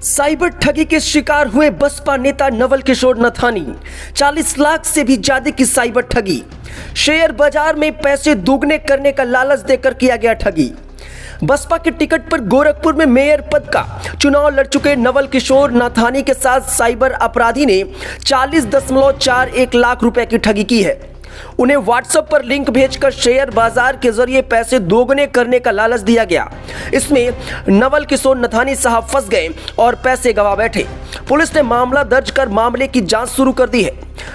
Cyber ठगी के शिकार हुए बसपा नेता नवल किशोर नथानी। 40 लाख से भी ज्यादा की साइबर ठगी। शेयर बाजार में पैसे दोगुने करने का लालच देकर किया गया ठगी। बसपा के टिकट पर गोरखपुर में मेयर पद का चुनाव लड़ चुके नवल किशोर नथानी के साथ साइबर अपराधी ने 40.41 लाख रुपए की ठगी की है। उन्हें व्हाट्सएप पर लिंक भेजकर शेयर बाजार के जरिए पैसे दोगुने करने का लालच दिया गया। इसमें नवल किशोर नथानी साहब फंस गए और पैसे गंवा बैठे। पुलिस ने मामला दर्ज कर मामले की जांच शुरू कर दी है।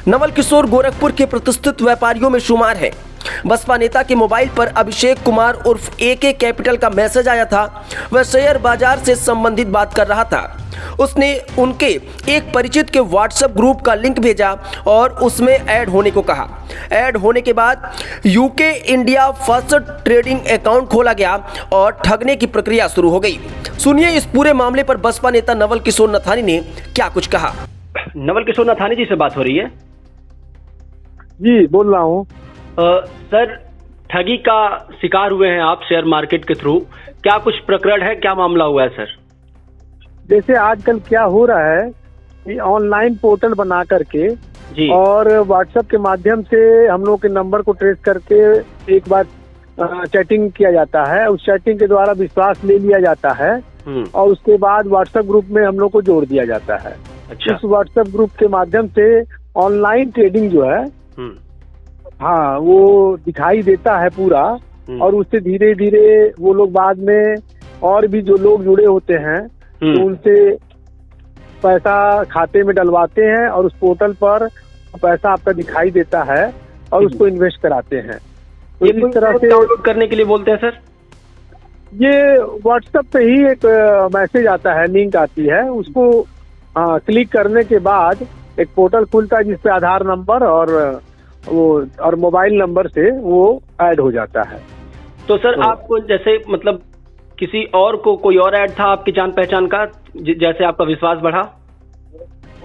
नवल किशोर गोरखपुर के प्रतिष्ठित व्यापारियों में शुमार है। बसपा नेता के मोबाइल पर अभिषेक कुमार उर्फ AK कैपिटल का मैसेज आया था। वह शेयर बाजार से संबंधित बात कर रहा था। उसने उनके एक परिचित के व्हाट्सएप ग्रुप का लिंक भेजा और उसमें ऐड होने को कहा। ऐड होने के बाद UK India first trading account खोला गया और ठगने की प्रक्रिया शुरू हो गई। सुनिए इस पूरे मामले पर बसपा नेता नवल किशोर नथानी ने क्या कुछ कहा। नवल किशोर नथानी जी से बात हो रही है। जी बोल रहा हूँ। सर, ठगी का शिकार हुए हैं आप शेयर मार्केट के थ्रू, क्या कुछ प्रकरण है, क्या मामला हुआ है सर? जैसे आजकल क्या हो रहा है कि ऑनलाइन पोर्टल बना करके जी और व्हाट्सएप के माध्यम से हम लोग के नंबर को ट्रेस करके एक बार चैटिंग किया जाता है। उस चैटिंग के द्वारा विश्वास ले लिया जाता है और उसके बाद व्हाट्सएप ग्रुप में हम लोग को जोड़ दिया जाता है। अच्छा। इस व्हाट्सएप ग्रुप के माध्यम से ऑनलाइन ट्रेडिंग जो है हाँ वो दिखाई देता है पूरा और उससे धीरे धीरे वो लोग बाद में और भी जो लोग जुड़े होते हैं तो उनसे पैसा खाते में डलवाते हैं और उस पोर्टल पर पैसा आपका दिखाई देता है और उसको इन्वेस्ट कराते हैं। तो इस तरह से डाउनलोड करने के लिए बोलते हैं सर? ये व्हाट्सएप पे ही एक मैसेज आता है, लिंक आती है, उसको क्लिक करने के बाद एक पोर्टल खुलता है जिसपे आधार नंबर और मोबाइल नंबर से वो ऐड हो जाता है। तो सर आपको जैसे मतलब किसी और को कोई और ऐड था आपकी जान पहचान का, जैसे आपका विश्वास बढ़ा?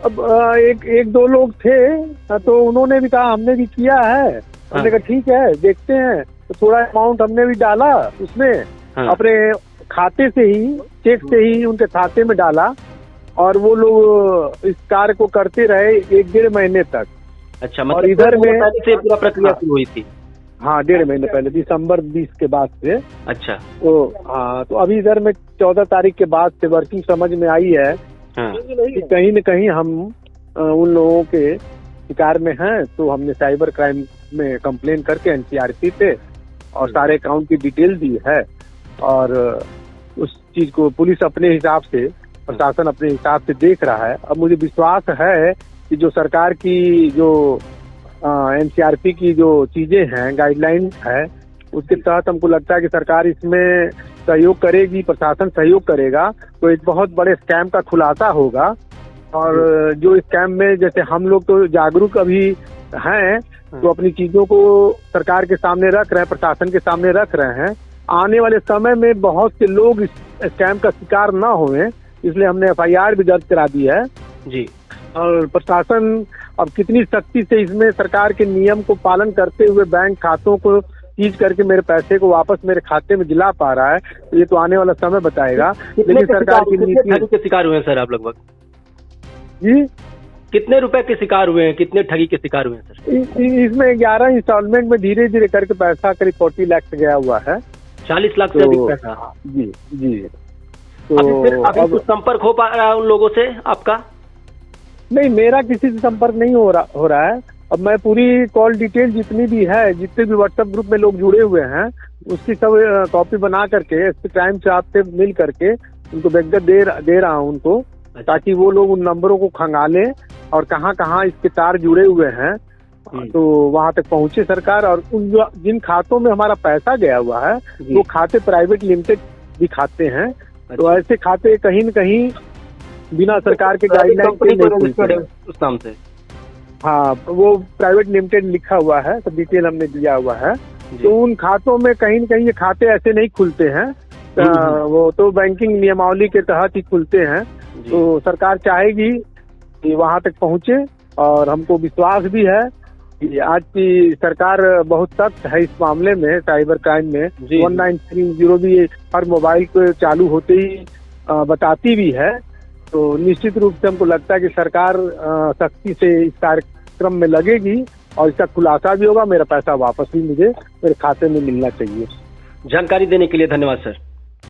अब एक दो लोग थे तो उन्होंने भी कहा हमने भी किया है। हमने कहा ठीक है देखते हैं, तो थोड़ा अमाउंट हमने भी डाला उसमें अपने खाते से ही, चेक से ही उनके खाते में डाला और वो लोग इस कार्य को करते रहे 1-1.5 महीने तक। अच्छा, मतलब और इधर में से पूरा प्रक्रिया शुरू हुई थी? हाँ, 1.5 महीने पहले, दिसंबर 20 के बाद से। अच्छा। तो हाँ, तो अभी इधर में 14 तारीख के बाद से वर्किंग समझ में आई है कि कहीं न कहीं हम उन लोगों के शिकार में हैं। तो हमने साइबर क्राइम में कंप्लेन करके NCRP पे और सारे अकाउंट की डिटेल दी है और उस चीज को पुलिस अपने हिसाब से, प्रशासन अपने हिसाब से देख रहा है। अब मुझे विश्वास है कि जो सरकार की जो NCRP की जो चीजें हैं, गाइडलाइन है, उसके तहत हमको लगता है कि सरकार इसमें सहयोग करेगी, प्रशासन सहयोग करेगा तो एक बहुत बड़े स्कैम का खुलासा होगा। और जो स्कैम में जैसे हम लोग तो जागरूक अभी हैं तो अपनी चीजों को सरकार के सामने रख रहे हैं, प्रशासन के सामने रख रहे हैं। आने वाले समय में बहुत से लोग इस स्कैम का शिकार ना हों, इसलिए हमने FIR भी दर्ज करा दी है जी। और प्रशासन अब कितनी सख्ती से इसमें सरकार के नियम को पालन करते हुए बैंक खातों को सीज करके मेरे पैसे को वापस मेरे खाते में दिला पा रहा है, ये तो आने वाला समय बताएगा। लेकिन सरकार की नीति के शिकार हुए हैं सर आप लगभग? जी, कितने रुपए के शिकार हुए हैं, कितने ठगी के शिकार हुए हैं सर? इसमें 11 इंस्टॉलमेंट में धीरे धीरे करके पैसा करीब 40 लाख से गया हुआ है। 40 लाख से अधिक पैसा? जी जी। तो अभी कुछ संपर्क हो पा रहा है उन लोगों से आपका? नहीं, मेरा किसी से संपर्क नहीं हो रहा है। अब मैं पूरी कॉल डिटेल जितनी भी है, जितने भी व्हाट्सएप ग्रुप में लोग जुड़े हुए हैं, उसकी सब कॉपी बना करके SP क्राइम से आपसे मिल करके उनको व्यक्तिगत दे रहा हूँ उनको, ताकि वो लोग उन नंबरों को खंगालें और कहाँ कहाँ इसके तार जुड़े हुए हैं तो वहां तक पहुंचे सरकार। और उन जिन खातों में हमारा पैसा गया हुआ है वो खाते प्राइवेट लिमिटेड भी खाते हैं। तो ऐसे खाते कहीं न कहीं बिना सरकार के गाइडलाइन के नहीं उस नाम से, हाँ वो प्राइवेट लिमिटेड लिखा हुआ है, सब डिटेल हमने दिया हुआ है। तो उन खातों में कहीं न कहीं ये खाते ऐसे नहीं खुलते हैं, वो तो बैंकिंग नियमावली के तहत ही खुलते हैं। तो सरकार चाहेगी कि वहां तक पहुंचे और हमको विश्वास भी है कि आज की सरकार बहुत सख्त है इस मामले में, साइबर क्राइम में। 1930 भी हर मोबाइल को चालू होते ही बताती भी है तो निश्चित रूप से हमको लगता है कि सरकार सख्ती से इस कार्यक्रम में लगेगी और इसका खुलासा भी होगा, मेरा पैसा वापस भी मुझे मेरे खाते में मिलना चाहिए। जानकारी देने के लिए धन्यवाद सर।